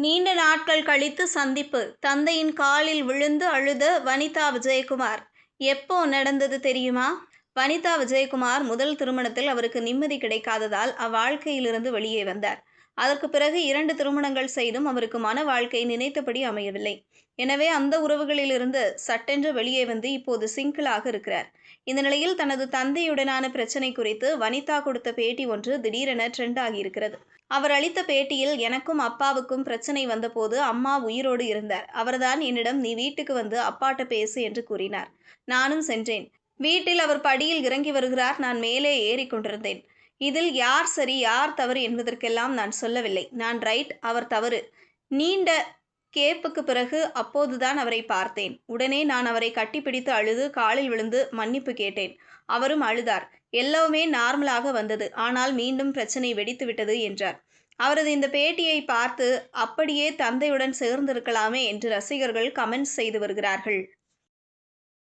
நீண்ட நாட்கள் கழித்து சந்திப்பு. தந்தையின் காலில் விழுந்து அழுத வனிதா விஜயகுமார். எப்போ நடந்தது தெரியுமா? வனிதா விஜயகுமார் முதல் திருமணத்தில் அவருக்கு நிம்மதி கிடைக்காததால் அவ்வாழ்க்கையிலிருந்து வெளியே வந்தார். அதற்கு பிறகு 2 திருமணங்கள் செய்தும் அவருக்கு மன வாழ்க்கை நினைத்தபடி அமையவில்லை. எனவே அந்த உறவுகளிலிருந்து சட்டென்று வெளியே வந்து இப்போது சிங்கிளாக இருக்கிறார். இந்த நிலையில் தனது தந்தையுடனான பிரச்சனை குறித்து வனிதா கொடுத்த பேட்டி ஒன்று திடீரென ட்ரெண்ட் ஆகியிருக்கிறது. அவர் அளித்த பேட்டியில், எனக்கும் அப்பாவுக்கும் பிரச்சனை வந்தபோது அம்மா உயிரோடு இருந்தார். அவர்தான் என்னிடம் நீ வீட்டுக்கு வந்து அப்பாட்ட பேசு என்று கூறினார். நானும் சென்றேன். வீட்டில் அவர் படியில் இறங்கி வருகிறார். நான் மேலே ஏறிக் கொண்டிருந்தேன். இதில் யார் சரி யார் தவறு என்பதற்கெல்லாம் நான் சொல்லவில்லை. நான் ரைட், அவர் தவறு. நீண்ட கேப்புக்கு பிறகு அப்போதுதான் அவரை பார்த்தேன். உடனே நான் அவரை கட்டிப்பிடித்து அழுது காலில் விழுந்து மன்னிப்பு கேட்டேன். அவரும் அழுதார். எல்லாமே நார்மலாக வந்தது. ஆனால் மீண்டும் பிரச்சனை வெடித்து விட்டது என்றார். அவரது இந்த பேட்டியை பார்த்து அப்படியே தந்தையுடன் சேர்ந்திருக்கலாமே என்று ரசிகர்கள் கமெண்ட்ஸ் செய்து வருகிறார்கள்.